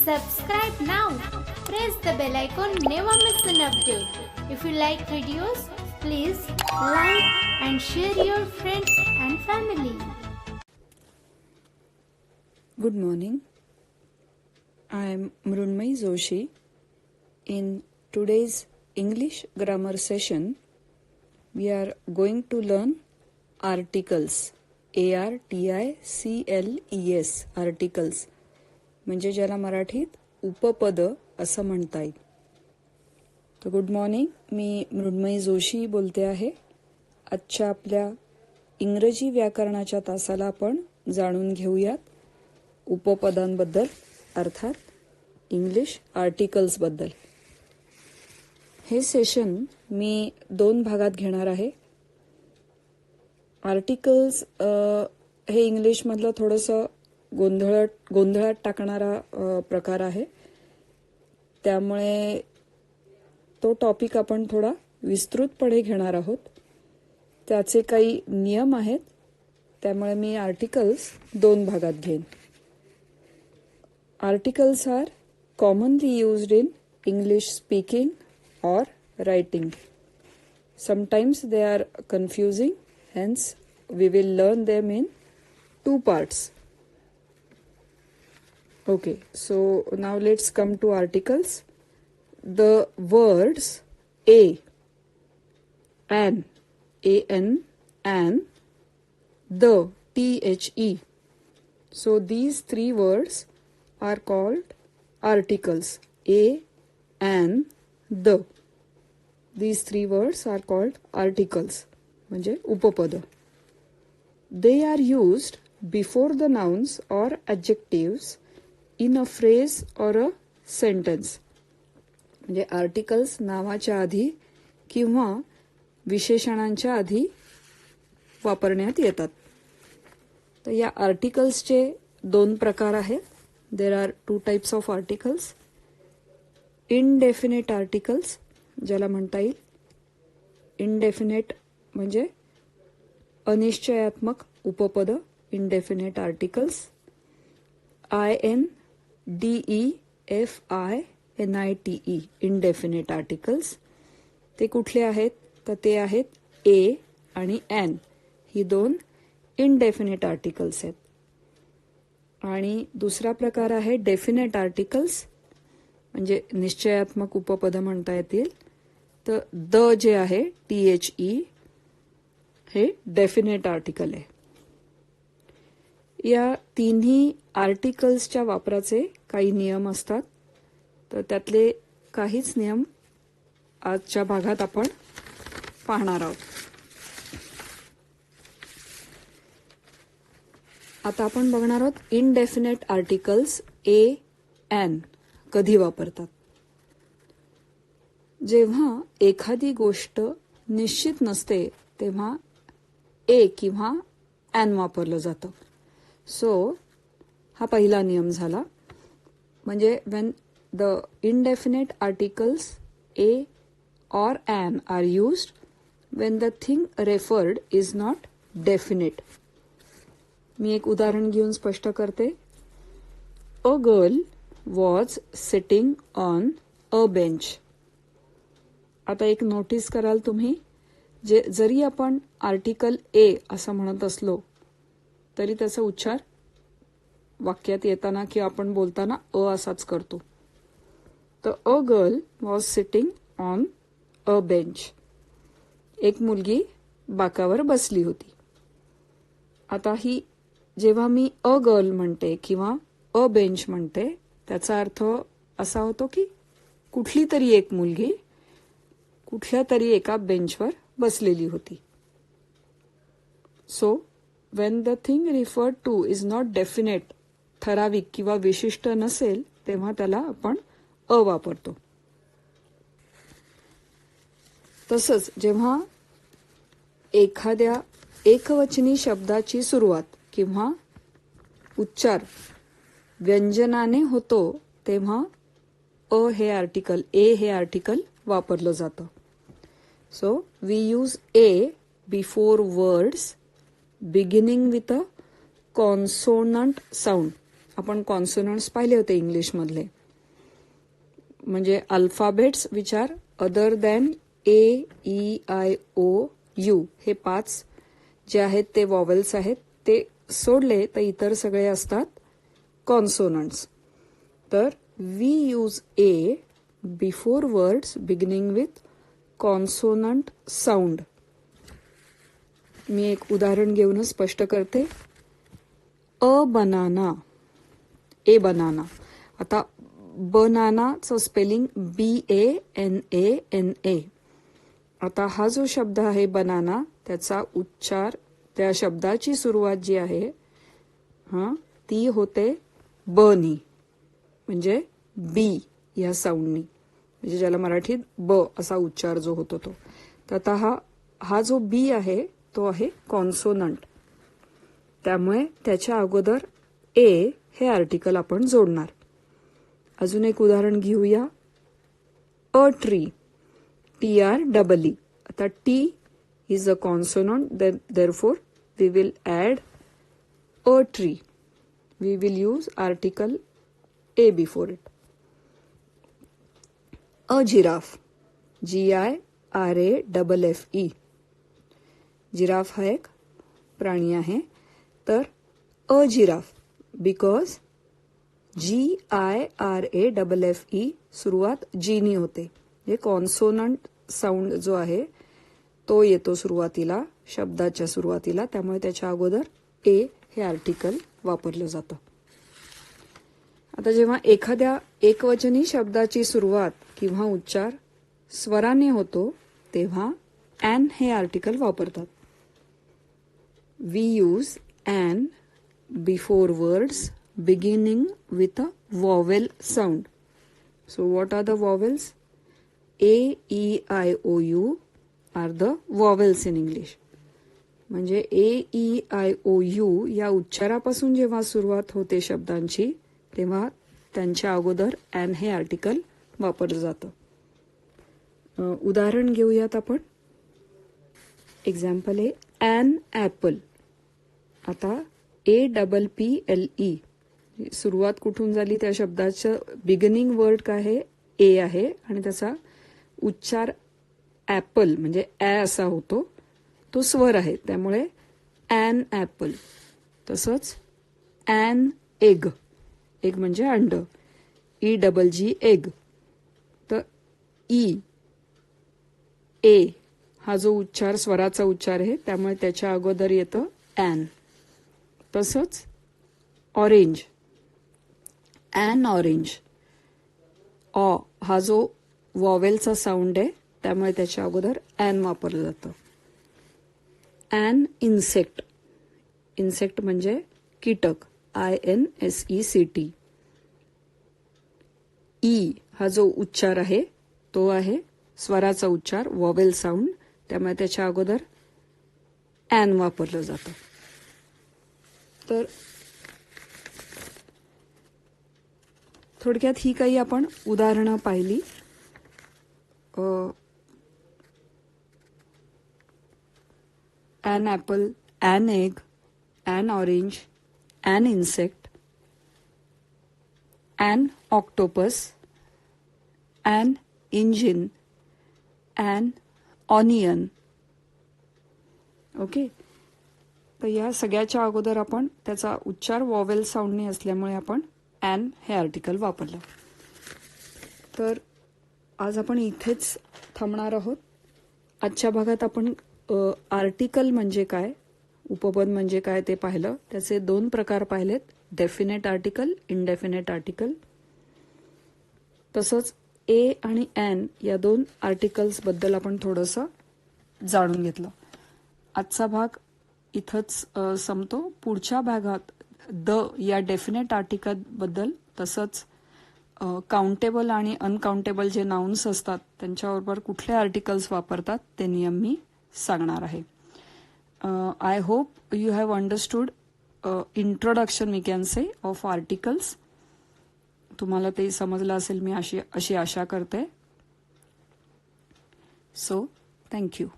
Subscribe now. Press the bell icon. Never miss an update. If you like videos, please like and share your friends and family. Good morning. I am Mrunmayee Joshi. In today's English grammar session, we are going to learn articles. ARTICLES articles. म्हणजे ज्याला मराठीत उपपद असं म्हणता येईल. तर good morning, मी मृण्मयी जोशी बोलते आहे. आजच्या आपल्या इंग्रजी व्याकरणाच्या तासाला आपण जाणून घेऊयात उपपदांबद्दल, अर्थात इंग्लिश आर्टिकल्स बद्दल. हे सेशन मी 2 भागात घेणार आहे. आर्टिकल्स हे इंग्लिशमधलं थोडंसं गोंधळात टाकणारा प्रकार आहे. त्यामुळे तो टॉपिक आपण थोडा विस्तृतपणे घेणार आहोत. त्याचे काही नियम आहेत, त्यामुळे मी आर्टिकल्स 2 भागात घेईन. Articles are commonly used in English speaking or writing. Sometimes they are confusing, hence we will learn them in 2 parts. Okay, so now let's come to articles. The words a, an, the, the. So these 3 words are called articles. A, an, the. These 3 words are called articles, म्हणजे उपपद. They are used before the nouns or adjectives in a phrase or a sentence. म्हणजे articles नावाच्या आधी किंवा विशेषणांच्या आधी वापरण्यात येतात. तर या आर्टिकल्सचे 2 प्रकार आहेत. There are 2 types of articles. Indefinite articles ज्याला म्हणता येईल. इनडेफिनेट म्हणजे अनिश्चयात्मक उपपद, indefinite articles. INDEFINITE indefinite articles. ते कुठले आहेत? तर ते आहेत ए आणि एन, ही 2 इनडेफिनेट आर्टिकल्स आहेत. आणि दुसरा प्रकार आहे डेफिनेट आर्टिकल्स, म्हणजे निश्चयात्मक उपपद म्हणता येतील. तर द जे आहे THE हे डेफिनेट आर्टिकल आहे. या तिन्ही आर्टिकल्सच्या वापराचे काही नियम असतात. तर त्यातले काहीच नियम आजच्या भागात आपण पाहणार आहोत. आता आपण बघणार आहोत इनडेफिनेट आर्टिकल्स ए, एन कधी वापरतात. जेव्हा एखादी गोष्ट निश्चित नसते तेव्हा ए किंवा एन वापरलं जातं. सो हा पहिला नियम झाला. म्हणजे when the indefinite articles a और an are used when the thing referred is not definite. मी एक उदाहरण घेऊन स्पष्ट करते. A girl was sitting on a bench. आता एक नोटीस कराल तुम्ही, जरी आपण आर्टिकल ए असं म्हणत असलो तरी त्याचा उच्चार वाक्यात येताना किंवा आपण बोलताना असाच करतो. तर a girl was sitting on a bench. एक मुलगी बाकावर बसली होती. आता ही जेव्हा मी अ गर्ल म्हणते किंवा अ बेंच म्हणते, त्याचा अर्थ असा होतो की कुठली तरी एक मुलगी कुठल्या तरी एका बेंचवर बसलेली होती. So when the thing referred two is not definite, ठराविक किंवा विशिष्ट नसेल, तेव्हा त्याला आपण अ वापरतो. तसंच जेव्हा एखाद्या एकवचनी शब्दाची सुरुवात किंवा उच्चार व्यंजनाने होतो तेव्हा अ हे आर्टिकल, ए हे आर्टिकल वापरलं जातं. So we use a before words beginning with a consonant sound. आपण कॉन्सोनंट्स पाहिले होते इंग्लिशमधले, म्हणजे alphabets which are other than AEIOU, हे 5 जे आहेत ते वॉवेल्स आहेत. ते सोडले तर इतर सगळे असतात कॉन्सोनंट्स. तर we use A before words beginning with consonant sound. मी एक उदाहरण घेऊनच स्पष्ट करते. A banana, a banana. आता बनानाचं स्पेलिंग BANANA. आता हा जो शब्द आहे बनाना, त्याचा उच्चार, त्या शब्दाची सुरुवात जी आहे ती होते बनी, म्हणजे बी या साऊंडनी, म्हणजे ज्याला मराठीत ब असा उच्चार जो होतो तो. तर आता हा जो बी आहे तो आहे कॉन्सोनंट. त्यामुळे त्याच्या अगोदर ए हे आर्टिकल आपण जोडणार. अजून एक उदाहरण घेऊया. A tree, TREE. आता T is a consonant, therefore we will add a tree. We will use article A before it. A giraffe, GIRAFFE. Giraffe हा एक प्राणी आहे. तर अ जिराफ, बिकॉज GIRAFFE सुरुवात जीनी होते. हे कॉन्सोनंट साऊंड जो आहे तो येतो सुरुवातीला, शब्दाच्या सुरुवातीला. त्यामुळे त्याच्या अगोदर ए हे आर्टिकल वापरलं जातं. आता जेव्हा एखाद्या एकवचनी शब्दाची सुरुवात किंवा उच्चार स्वराने होतो तेव्हा ॲन हे आर्टिकल वापरतात. We use an before words beginning with a vowel sound. So what are the vowels? AEIOU are the vowels in English. म्हणजे AEIOU या उच्चारापासून जेव्हा सुरुवात होते शब्दांची तेव्हा त्यांच्या अगोदर ॲन हे आर्टिकल वापरलं जातं. उदाहरण घेऊयात आपण. एक्झाम्पल आहे ॲन ॲपल. आता APPLE सुरुवात कुठून झाली? त्या शब्दाचं बिगिनिंग वर्ड काय आहे? ए आहे आणि त्याचा उच्चार ॲपल म्हणजे ॲ असा होतो, तो स्वर आहे. त्यामुळे ॲन ॲपल. तसंच ॲन एग, एग म्हणजे अंड, EGG एग. तर ए हा जो उच्चार स्वराचा उच्चार आहे त्यामुळे त्याच्या अगोदर येतं ॲन. तसंच ऑरेंज, ॲन ऑरेंज. ऑ हा जो वॉवेलचा साऊंड आहे त्यामुळे त्याच्या अगोदर ॲन वापरलं जातं. ॲन इन्सेक्ट, इन्सेक्ट म्हणजे कीटक, INSECT. ई हा जो उच्चार आहे तो आहे स्वराचा उच्चार, वॉवेल साऊंड, त्यामुळे त्याच्या अगोदर ॲन वापरलं जातं. तर थोडक्यात ही काही आपण उदाहरणं पाहिली. An apple, an egg, an orange, an insect, an octopus, an engine, an onion. Okay. तर या सगळ्याच्या अगोदर आपण त्याचा उच्चार वॉवेल साऊंडने असल्यामुळे आपण ॲन हे आर्टिकल वापरलं. तर आज आपण इथेच थांबणार आहोत. आजच्या भागात आपण आर्टिकल म्हणजे काय, उपपद म्हणजे काय ते पाहिलं. त्याचे 2 प्रकार पाहिलेत, डेफिनेट आर्टिकल, इनडेफिनेट आर्टिकल. तसंच ए आणि ॲन या 2 आर्टिकल्स बद्दल आपण थोडंसं जाणून घेतलं. आजचा भाग इथंच संपतो. पुढच्या भागात द या डेफिनेट आर्टिकल बद्दल, तसंच काउंटेबल आणि अनकाउंटेबल जे नाउन्स असतात त्यांच्याबरोबर कुठले आर्टिकल्स वापरतात ते नियम मी सांगणार आहे. I hope you have understood introduction we can say of articles. तुम्हाला ते समजलं असेल मी अशी आशा करते. So thank you.